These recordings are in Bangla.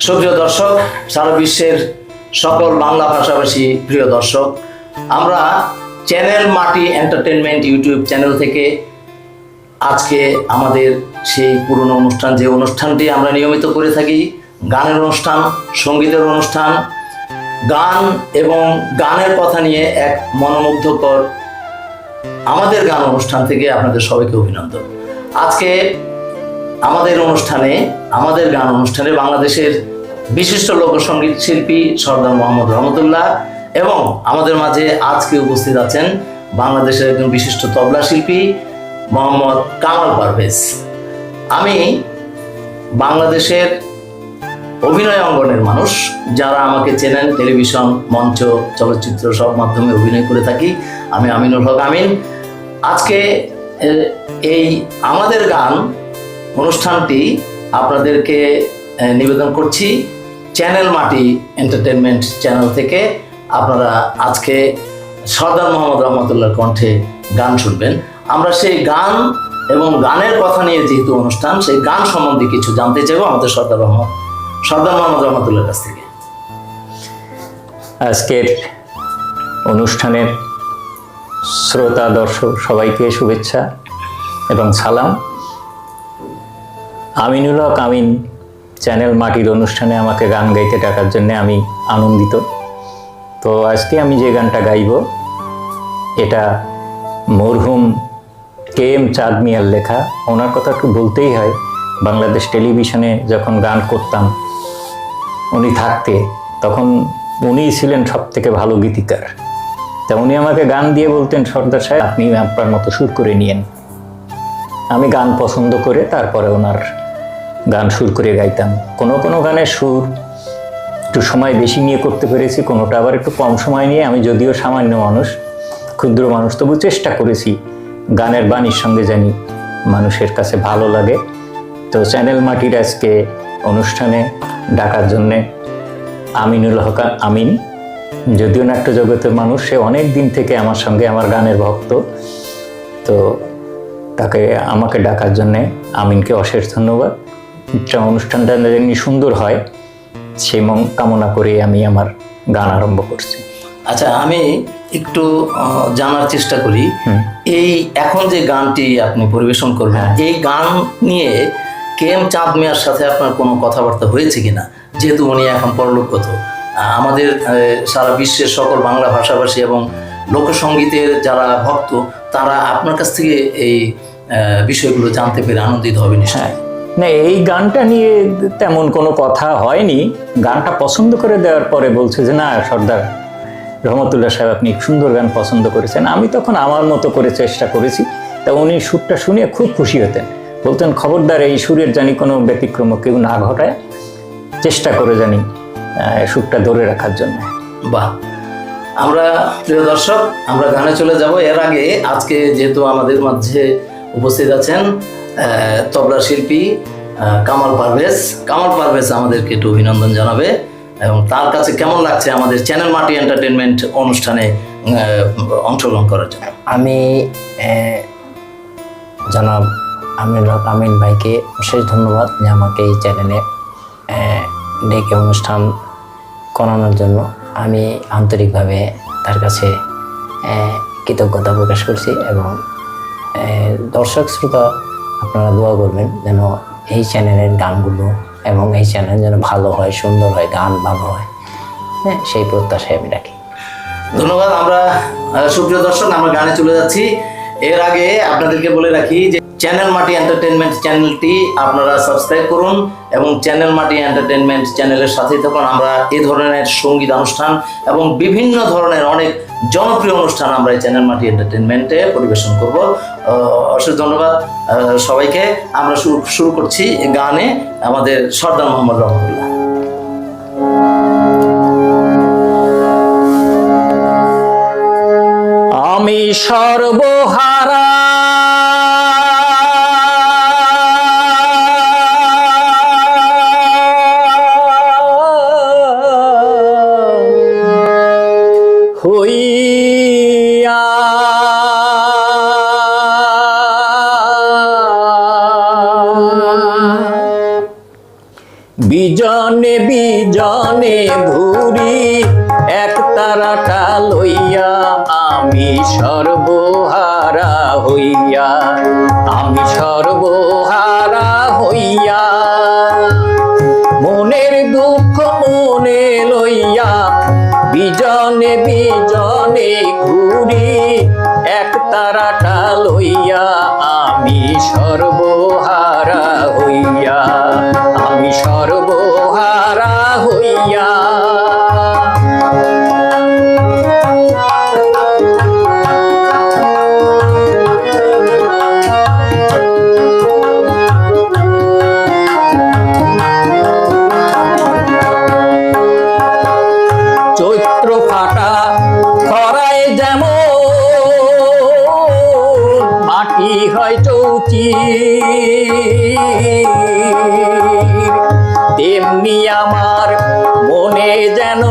সুপ্রিয় দর্শক, সারা বিশ্বের সকল বাংলা ভাষাভাষী প্রিয় দর্শক, আমরা চ্যানেল মাটি এন্টারটেনমেন্ট ইউটিউব চ্যানেল থেকে আজকে আমাদের সেই পুরনো অনুষ্ঠান, যে অনুষ্ঠানটি আমরা নিয়মিত করে থাকি, গানের অনুষ্ঠান, সঙ্গীতের অনুষ্ঠান, গান এবং গানের কথা নিয়ে এক মনোমুগ্ধকর আমাদের গান অনুষ্ঠান থেকে আপনাদের সবাইকে অভিনন্দন। আজকে আমাদের গান অনুষ্ঠানে বাংলাদেশের বিশিষ্ট লোকসঙ্গীত শিল্পী সর্দার মোহাম্মদ রহমতুল্লাহ এবং আমাদের মাঝে আজকে উপস্থিত আছেন বাংলাদেশের একজন বিশিষ্ট তবলা শিল্পী মোহাম্মদ কামাল পারভেজ। আমি বাংলাদেশের অভিনয় অঙ্গনের মানুষ, যারা আমাকে চেনেন, টেলিভিশন, মঞ্চ, চলচ্চিত্র সব মাধ্যমে অভিনয় করে থাকি। আমি আমিনুল হক আমিন। আজকে এই আমাদের গান অনুষ্ঠানটি আপনাদেরকে নিবেদন করছি চ্যানেল মাটি এন্টারটেনমেন্ট চ্যানেল থেকে। আপনারা আজকে সর্দার মোহাম্মদ রহমতুল্লাহর কণ্ঠে গান শুনবেন। আমরা সেই গান এবং গানের কথা নিয়ে যেহেতু অনুষ্ঠান, সেই গান সম্বন্ধে কিছু জানতে চাইব আমাদের সর্দার মোহাম্মদ রহমতুল্লাহর কাছ থেকে। আজকের অনুষ্ঠানের শ্রোতা দর্শক সবাইকে শুভেচ্ছা এবং সালাম। আমিনুল হক আমিন চ্যানেল মাটির অনুষ্ঠানে আমাকে গান গাইতে ডাকার জন্য আমি আনন্দিত। তো আজকে আমি যে গানটা গাইব, এটা মরহুম KM চাঁদ মিয়ার লেখা। ওনার কথা একটু বলতেই হয়। বাংলাদেশ টেলিভিশনে যখন গান করতাম উনি থাকতে, তখন উনিই ছিলেন সব থেকে ভালো গীতিকার। তা উনি আমাকে গান দিয়ে বলতেন, সর্দার সাহেব আপনি আপনার মতো সুর করে নিয়েন। আমি গান পছন্দ করে তারপরে ওনার গান সুর করে গাইতাম। কোনো কোনো গানের সুর একটু সময় বেশি নিয়ে করতে পেরেছি, কোনোটা আবার একটু কম সময় নিয়ে। আমি যদিও সামান্য মানুষ, ক্ষুদ্র মানুষ, তবু চেষ্টা করেছি গানের বাণীর সঙ্গে জানি মানুষের কাছে ভালো লাগে। তো চ্যানেল মাটির আজকে অনুষ্ঠানে ডাকার জন্যে আমিনুল হক আমিন, যদিও নাট্য জগতের মানুষ, সে অনেক দিন থেকে আমার সঙ্গে আমার গানের ভক্ত। তো তাকে আমাকে ডাকার জন্যে আমিনকে অশেষ ধন্যবাদ। অনুষ্ঠানটা যেমনি সুন্দর হয় সে কামনা করে আমি আমার গান আরম্ভ করছি। আচ্ছা, আমি একটু জানার চেষ্টা করি, এই এখন যে গানটি আপনি পরিবেশন করবেন, এই গান নিয়ে KM চাঁদ মিয়ার সাথে আপনার কোনো কথাবার্তা হয়েছে কিনা? যেহেতু উনি এখন পরলোকগত, আমাদের সারা বিশ্বের সকল বাংলা ভাষাভাষী এবং লোকসঙ্গীতের যারা ভক্ত, তারা আপনার কাছ থেকে এই বিষয়গুলো জানতে পেরে আনন্দিত হবে নিশ্চয়ই। না, এই গানটা নিয়ে তেমন কোনো কথা হয়নি। গানটা পছন্দ করে দেওয়ার পরে বলছে যে না সর্দার রহমতুল্লাহ সাহেব আপনি সুন্দর গান পছন্দ করেছেন। আমি তখন আমার মতো করে চেষ্টা করেছি। তা উনি সুরটা শুনে খুব খুশি হতেন, বলতেন খবরদার এই সুরের জানি কোনো ব্যতিক্রম কেউ না ঘটায়, চেষ্টা করে জানি সুরটা ধরে রাখার জন্য। বাহ! আমরা প্রিয় দর্শক, আমরা গানে চলে যাব। এর আগে আজকে যেহেতু আমাদের মাঝে উপস্থিত আছেন তবলা শিল্পী কামাল পারভেজ আমাদেরকে একটু অভিনন্দন জানাবে এবং তার কাছে কেমন লাগছে আমাদের চ্যানেল মাটি এন্টারটেনমেন্ট অনুষ্ঠানে অংশগ্রহণ করার জন্য। আমি জনাব আমিনুল হক আমিন ভাইকে অশেষ ধন্যবাদ যে আমাকে এই চ্যানেলে ডেকে অনুষ্ঠান করানোর জন্য। আমি আন্তরিকভাবে তার কাছে কৃতজ্ঞতা প্রকাশ করছি এবং দর্শক শ্রোতা আপনারা দোয়া করবেন যেন এই চ্যানেলের গানগুলো এবং এই চ্যানেল যেন ভালো হয়, সুন্দর হয়, গান ভালো হয়, হ্যাঁ, সেই প্রত্যাশায় আমি রাখি। ধন্যবাদ। আমরা সুপ্রিয় দর্শক, আমরা গানে চলে যাচ্ছি। এর আগে আপনাদেরকে বলে রাখি যে চ্যানেল মাটি এন্টারটেনমেন্ট চ্যানেলটি আপনারা সাবস্ক্রাইব করুন এবং চ্যানেল মাটি এন্টারটেনমেন্ট চ্যানেলের সাথেই থাকুন। আমরা এই ধরনের সঙ্গীত অনুষ্ঠান এবং বিভিন্ন ধরনের অনেক জনপ্রিয় অনুষ্ঠান আমরা এই চ্যানেল মাটি এন্টারটেনমেন্টে পরিবেশন করব। অশেষ ধন্যবাদ সবাইকে। আমরা শুরু করছি গানে আমাদের সর্দার মোহাম্মদ রহমতুল্লাহ। আমি সর্বহারা হইয়া বিজনে বিজনে ঘুরি এক তারাটা লইয়া, আমি সর্বহারা হইয়া, আমি সর্বহারা হইয়া। মনের দুঃখ মনে লইয়া বিজনে বিজনে ঘুরি এক তারাটা লইয়া, আমি সর্বহারা হইয়া, আমি সর্বহারা হইয়া। চৈত্র ফাটা খরায় যেমন মাটি হয় চৌচি, তেমনি আমার মনে যেন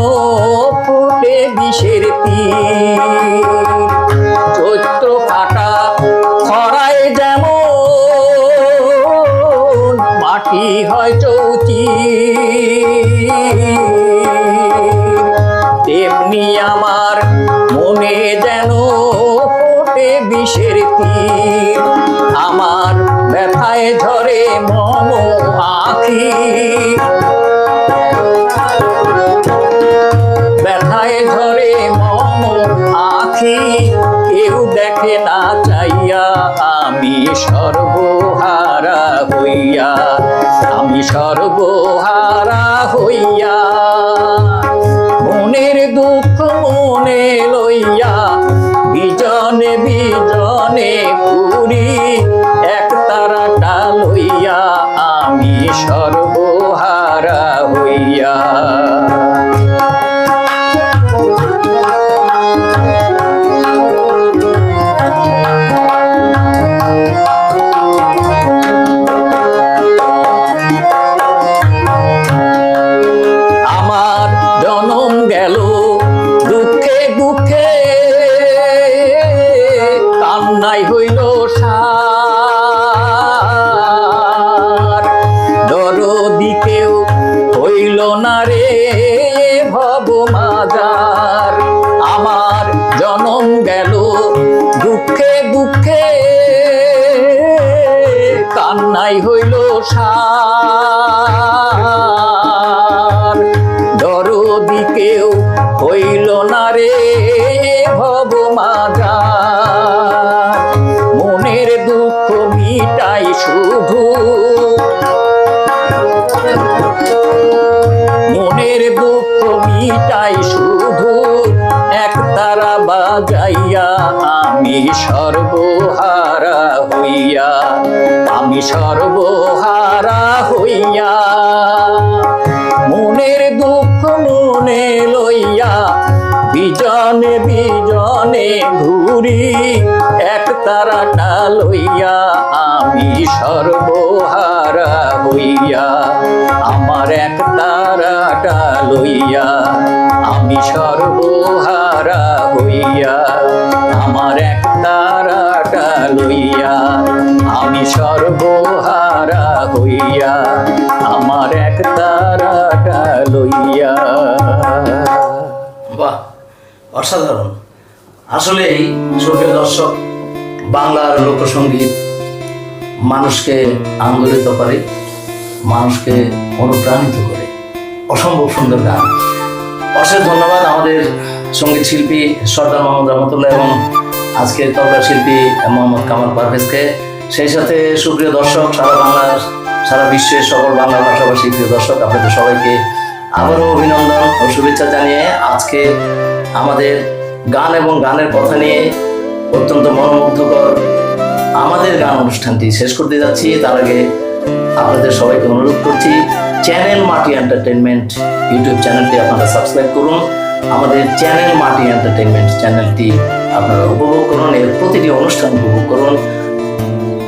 ফুটে বিষের তীর। চৈত্র ফাটা খরায় যেমন মাটি হয় চৌচি, তেমনি আমার মনে যেন ফোটে বিষের তীর। আমার ব্যথায় ঝরে মম আখি, ব্যথায় ঝরে মম আখি, কেউ দেখে না চাইয়া, আমি সর্বহারা হইয়া, আমি সর্বহারা হইয়া। মনের দুঃখ মনে লইয়া বিজনে বিজনে ঘুরি এক তারাটা লইয়া, আমি সর্বহারা হইয়া। আমার জনম গেল দুঃখে দুঃখে, কান্নাই হইল সার। দরদি কেউ হইল না রে ভব মাজার। আমার জনম গেল দুঃখে দুঃখে, কান্নাই হইল সার। দরদি কেউ হইল না রে ভব মাজার। মনের দুঃখ মিটাই শুধু, মনের দুঃখ মিটাই শুধু এক তারা বাজাইয়া, আমি সর্বহারা হইয়া, আমি সর্বহারা হইয়া। মনের দুঃখ মনে লইয়া বিজনে বিজনে ঘুরি এক তারাটা লইয়া, আমি সর্বহারা হইয়া, আমার এক তারাটা লইয়া, আমি সর্বহারা হইয়া, আমার এক তারাটা লইয়া, আমি সর্বহারা হইয়া, আমার এক তারাটা লইয়া। বাহ, অসাধারণ। আসলেই সুপ্রিয় দর্শক, বাংলার লোকসঙ্গীত মানুষকে আন্দোলিত করে, মানুষকে অনুপ্রাণিত করে। অসম্ভব সুন্দর গান। অশেষ ধন্যবাদ আমাদের সঙ্গীত শিল্পী সর্দার মোহাম্মদ রহমতুল্লাহ এবং আজকের তবলা শিল্পী মোহাম্মদ কামাল পারভেজকে। সেই সাথে সুপ্রিয় দর্শক, সারা বাংলার সারা বিশ্বের সকল বাংলা ভাষাভাষী প্রিয় দর্শক, আপনাদের সবাইকে আবারও অভিনন্দন ও শুভেচ্ছা জানিয়ে আজকে আমাদের গান এবং গানের কথা নিয়ে অত্যন্ত মনোমুগ্ধকর আমাদের গান অনুষ্ঠানটি শেষ করতে যাচ্ছি। তার আগে আপনাদের সবাইকে অনুরোধ করছি, চ্যানেল মাটি এন্টারটেনমেন্ট ইউটিউব চ্যানেলটি আপনারা সাবস্ক্রাইব করুন। আমাদের চ্যানেল মাটি এন্টারটেনমেন্ট চ্যানেলটি আপনারা উপভোগ করুন, এর প্রতিটি অনুষ্ঠান উপভোগ করুন।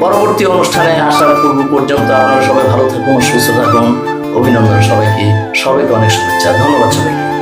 পরবর্তী অনুষ্ঠানে আসার পূর্ব পর্যন্ত আপনারা সবাই ভালো থাকুন, সুস্থ থাকুন। অভিনন্দন সবাইকে, সবাইকে অনেক শুভেচ্ছা। ধন্যবাদ সবাইকে।